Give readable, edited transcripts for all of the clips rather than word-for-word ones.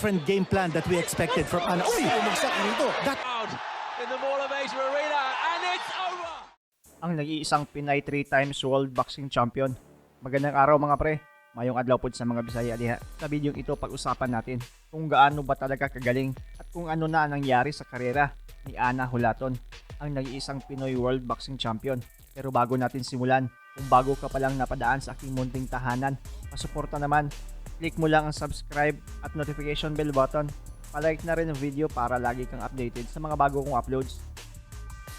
different game plan that we expected from ANA. Uy! Bumagsak dito. That In the Mall of Asia Arena, and it's over! Ang nag-iisang Pinay 3 times World Boxing Champion. Magandang araw mga pre. Maayong adlaw po sa mga Bisaya diha. Sa videong ito pag-usapan natin kung gaano ba talaga kagaling at kung ano na nangyari sa karera ni ANA Julaton, ang nag-iisang Pinoy World Boxing Champion. Pero bago natin simulan, kung bago ka palang napadaan sa aking munting tahanan, pasuporta naman, click mo lang ang subscribe at notification bell button. Palike na rin ang video para lagi kang updated sa mga bago kong uploads.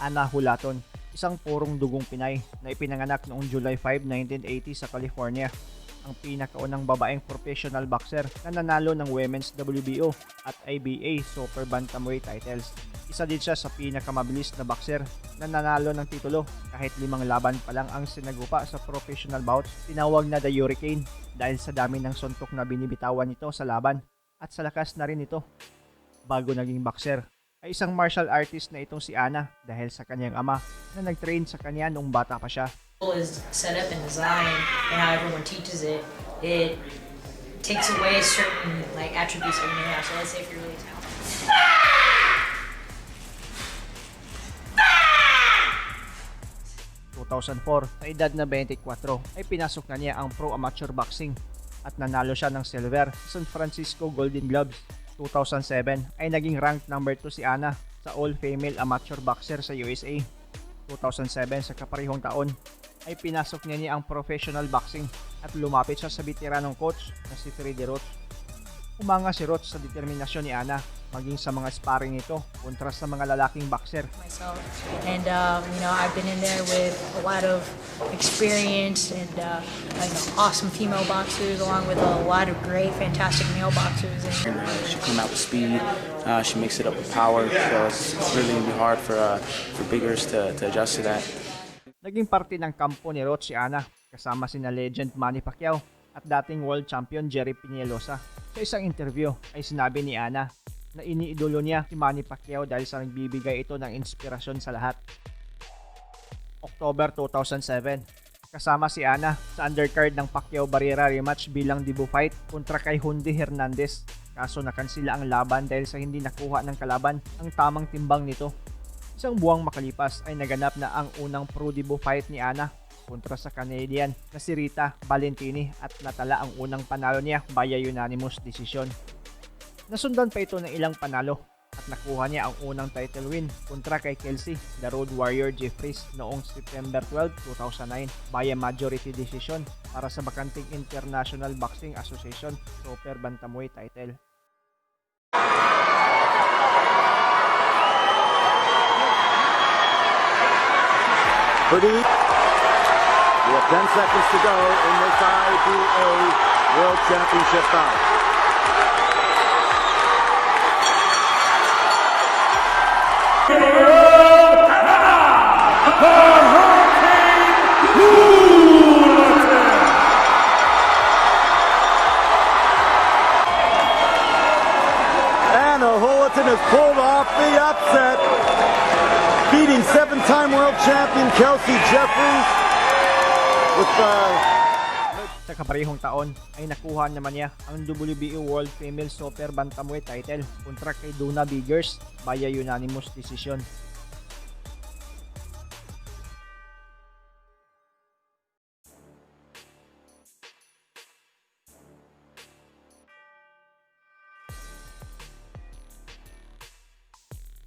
ANA Julaton, isang purong dugong Pinay na ipinanganak noong July 5, 1980 sa California. Ang pinakaunang babaeng professional boxer na nanalo ng Women's WBO at IBA Super Bantamweight titles. Isa din siya sa pinakamabilis na boxer na nanalo ng titulo kahit 5 laban pa lang ang sinagupa sa professional bouts. Tinawag na The Hurricane dahil sa dami ng suntok na binibitawan nito sa laban at sa lakas na rin ito. Bago naging boxer, ay isang martial artist na itong si ANA dahil sa kanyang ama na nag-train sa kanya noong bata pa siya. Is set up and designed and how everyone teaches it, it takes away certain attributes that you may have. So let's say if you're really talented. 2004, sa edad na 24, ay pinasok na niya ang pro-amateur boxing at nanalo siya ng silver sa San Francisco Golden Gloves. 2007 ay naging ranked number 2 si ANA sa all-female amateur boxer sa USA. 2007 sa kaparehong taon ay pinasok niya ang professional boxing at lumapit siya sa veteranong coach na si Freddy Roach. Umanga si Roach sa determinasyon ni ANA maging sa mga sparring nito kontra sa mga lalaking boxer. Myself. And I've been in there with a lot of experience and awesome female boxers along with a lot of great, fantastic male boxers. She come out with speed. She makes it up with power. So it's really gonna be hard for biggers to adjust to that. Naging parte ng kampo ni Roach si ANA kasama sina legend Manny Pacquiao at dating world champion Jerry Peñalosa. Sa isang interview ay sinabi ni ANA na iniidolo niya si Manny Pacquiao dahil sa nagbibigay ito ng inspirasyon sa lahat. October 2007, kasama si ANA sa undercard ng Pacquiao Barrera rematch bilang debut fight kontra kay Hundy Hernandez. Kaso nakansila ang laban dahil sa hindi nakuha ng kalaban ang tamang timbang nito. Isang buwang makalipas ay naganap na ang unang pro debut fight ni ANA kontra sa Canadian na si Rita Valentini at natala ang unang panalo niya via unanimous decision. Nasundan pa ito ng ilang panalo at nakuha niya ang unang title win kontra kay Kelsey, the Road Warrior Jeffries noong September 12, 2009 via majority decision para sa bakanting International Boxing Association Super Bantamweight title. We have 10 seconds to go in this IBA World Championship bout. ANA Julaton has pulled off the upset, beating 7-time world champion Kelsey Jeffries with Sa kaparehong taon ay nakuha naman niya ang WBO World Female Super Bantamweight title kontra kay Donna Biggers via unanimous decision.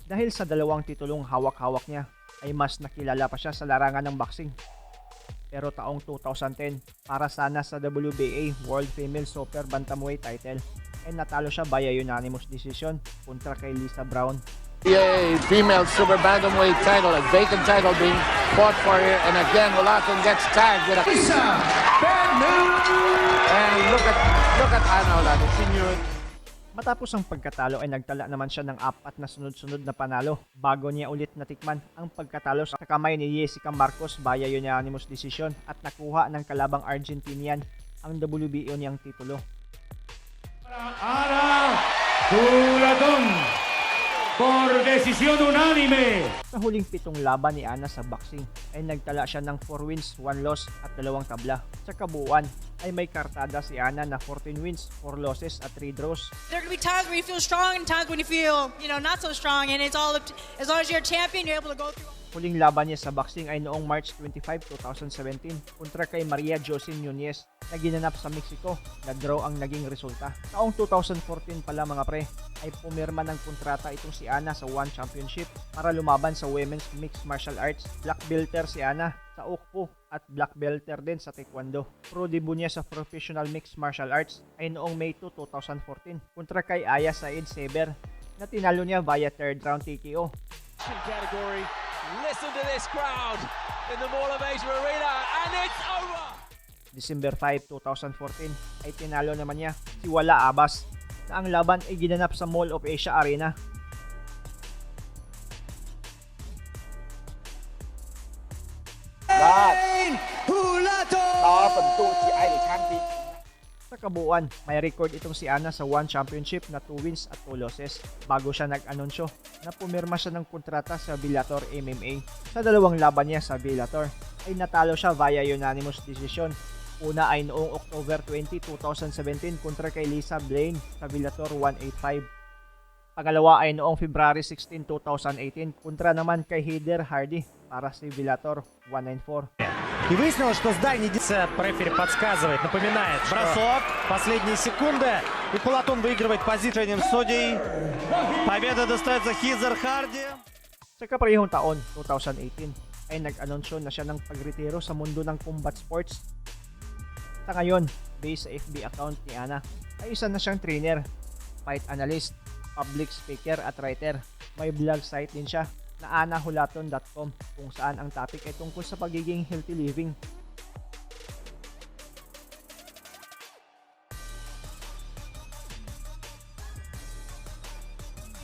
Dahil sa dalawang titulong hawak-hawak niya ay mas nakilala pa siya sa larangan ng boxing. Pero taong 2010, para sana sa WBA World Female Super Bantamweight title ay natalo siya via unanimous decision kontra kay Lisa Brown. The female super bantamweight title, a vacant title being fought for here, and again Julaton gets tagged with a and look at ANA Julaton. She knew it. Matapos ang pagkatalo ay nagtala naman siya ng 4 na sunod-sunod na panalo bago niya ulit natikman ang pagkatalo sa kamay ni Jessica Marcos via unanimous decision at nakuha ng kalabang Argentinian ang WBO niyang titulo. ANA JULATON. por decisión unánime. Sa huling 7 laban ni Ana sa boxing ay nagtala siya ng 4 wins, 1 loss at 2 tabla. Sa kabuuan ay may kartada si Ana na 14 wins, 4 losses at 3 draws. There are going to be times where you feel strong and times when you feel, not so strong. And it's all up to, as long as you're a champion, you're able to go through. Huling laban niya sa boxing ay noong March 25, 2017 kontra kay Maria Jose Nunez na ginanap sa Mexico na draw ang naging resulta. Taong 2014 pala mga pre ay pumirma ng kontrata itong si Ana sa One Championship para lumaban sa Women's Mixed Martial Arts. Black belter si Ana sa Ukpo at black belter din sa Taekwondo. Pro debut niya sa Professional Mixed Martial Arts ay noong May 2, 2014 kontra kay Aya Said Sever na tinalo niya via 3rd round TKO. Category. Listen to this crowd in the Mall of Asia Arena, and it's over! December 5, 2014 ay tinalo naman niya si Wala Abbas na ang laban ay ginanap sa Mall of Asia Arena. Sa kabuuan, may record itong si Ana sa One Championship na 2 wins at 2 losses bago siya nag-anunsyo na pumirma siya ng kontrata sa Bellator MMA. Sa 2 laban niya sa Bellator ay natalo siya via unanimous decision. Una ay noong October 20, 2017 kontra kay Lisa Blaine sa Bellator 185. Pangalawa ay noong February 16, 2018 kontra naman kay Heather Hardy para sa Bellator 194. И выяснилось, что с дальней рефери подсказывает, напоминает. Бросок, последние секунды. И Julaton выигрывает позицией судей. Победа достается Heather Hardy. Sa kaparehong taon, 2018, ay nag-anunsyo na siya ng pagretiro sa mundo ng combat sports. Sa ngayon, based sa FB account ni Ana, ay isa na siyang trainer, fight analyst, public speaker at writer. May blog site din siya na anajulaton.com kung saan ang topic ay tungkol sa pagiging healthy living.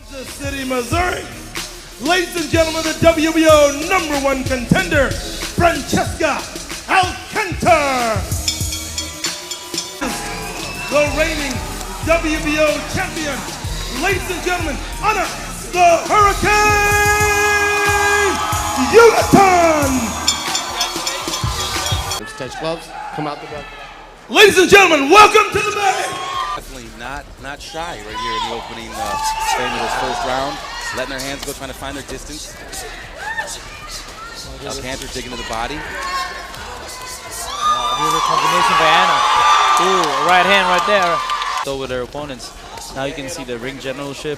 Kansas City, Missouri. Ladies and gentlemen, the WBO #1 contender, Francesca Alcantara. The reigning WBO champion. Ladies and gentlemen, Ana the Hurricane Julaton. Let's touch gloves. Come out the door. Ladies and gentlemen, welcome to the Bay. Definitely not shy right here in the opening frame of this first round. Letting their hands go, trying to find their distance. Alcantara digging to the body. Beautiful combination by Ana. Ooh, right hand right there. So with their opponents. Now you can see the ring generalship.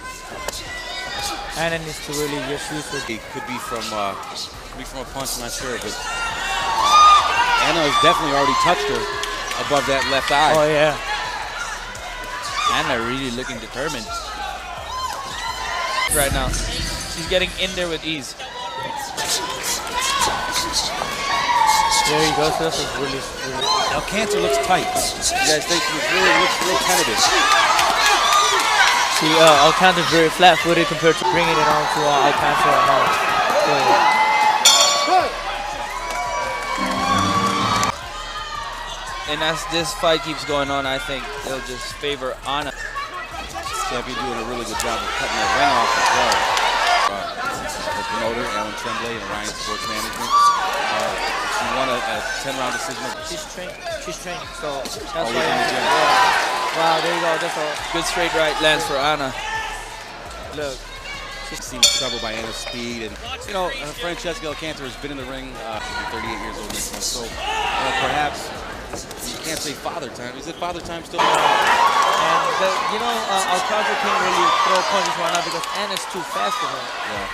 Ana needs to really just use it. It could be from a punch, I'm not sure, but Ana has definitely already touched her above that left eye. Oh yeah. Ana really looking determined right now. She's getting in there with ease. There you go. So this is really. Alcantara looks tight. You guys think she looks real tentative. See, Alcantara's very flat-footed compared to bringing it on to Alcantara now. And as this fight keeps going on, I think they'll just favor Ana. Champion doing a really good job of cutting the ring off as well. The promoter, Alan Tremblay, and Ryan Sports Management. She won a 10-round decision. She's training, so that's why. Wow, there you go. That's a good straight right lands for Ana. Look, she seems troubled by Ana's speed, and Francesca Alcantara has been in the ring. She's 38 years old this month, so perhaps you can't say father time. Is it father time still? And Alcantara can't really throw punches right now because Ana's too fast for her.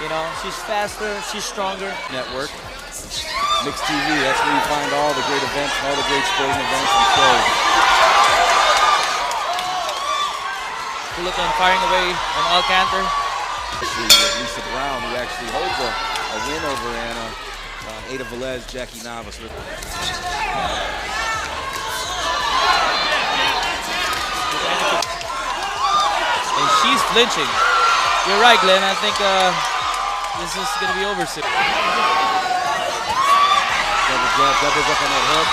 Yeah. She's faster, she's stronger. Network, Mixed TV. That's where you find all the great events, all the great sporting events and shows. Julaton firing away on Alcantara. Lisa Brown, who actually holds a win over Ana. Ada Velez, Jackie Navas. And she's flinching. You're right, Glenn. I think this is going to be over soon. Double jab, doubles up on that hook.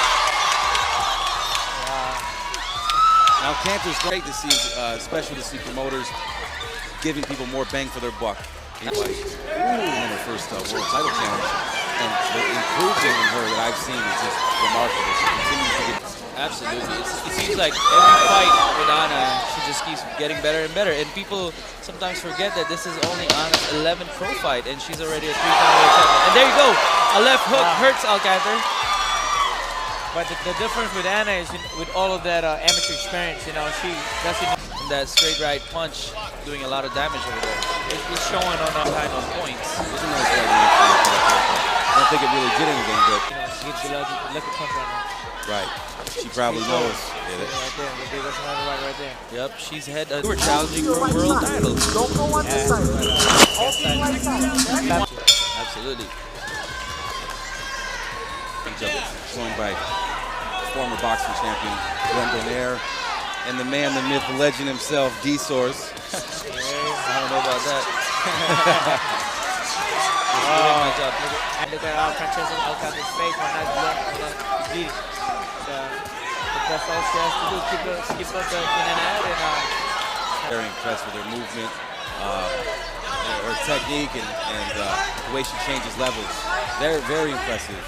Now, Alcantara's great to see, especially to see promoters giving people more bang for their buck. Like, in her first world title challenge, and the improvement in her that I've seen is just remarkable. She continues to get. Absolutely. It seems like every fight with Ana, she just keeps getting better and better. And people sometimes forget that this is only Ana's 11th pro fight, and she's already a 3-time world champion. And there you go. A left hook hurts Alcantara. But the difference with Ana is with all of that amateur experience, you know, she doesn't. That straight right punch doing a lot of damage over there. It's showing on all kind of points. It's a nice right hand. I don't think it really did anything, but you know, she gets the lucky punch right now. Right. She probably knows. Yeah, right there. That's another right there. Yep, she's had. We're challenging for a world title. Don't go undecided. Absolutely. Joined by former boxing champion Glenn Donaire and the man, the myth, the legend himself, D-Source. I don't know about that. Look at Francesca Alcantara's face when that's bleeding. That's all she has to do, keep up the in and out. And, very impressed with her movement, her technique, and the way she changes levels. Very, very impressive.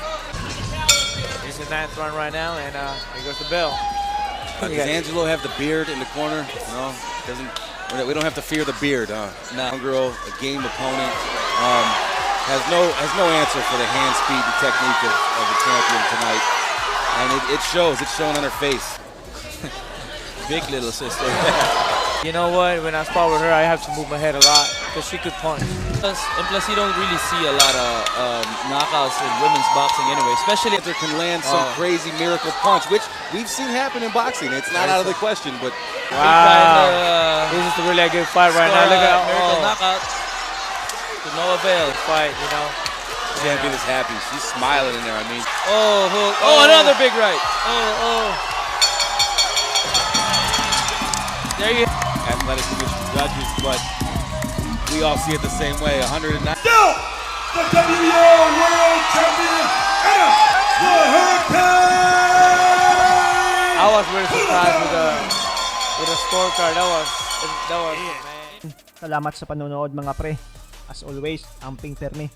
It's the 9th round right now, and here goes the bell. Does Angelo have the beard in the corner? No, doesn't. We don't have to fear the beard. No. Young girl, a game opponent, has no answer for the hand speed and technique of the champion tonight, and it shows. It's shown on her face. Big little sister. You know what? When I spar with her, I have to move my head a lot because she could punch. Plus, you don't really see a lot of knockouts in women's boxing anyway, especially if they can land some crazy miracle punch, which we've seen happen in boxing. It's not out of the question, but wow, this is a really good fight right now. Look at miracle knockout to no avail. Fight, you know. Champion is happy. She's smiling in there. I mean, oh, another big right. There you. Athletic Commission judges, but we all see it the same way. 109. Still, the WBO World Champion, Ana Julaton! I was really surprised with the scorecard. That was man. Salamat sa panonood mga pre. As always, amping permi.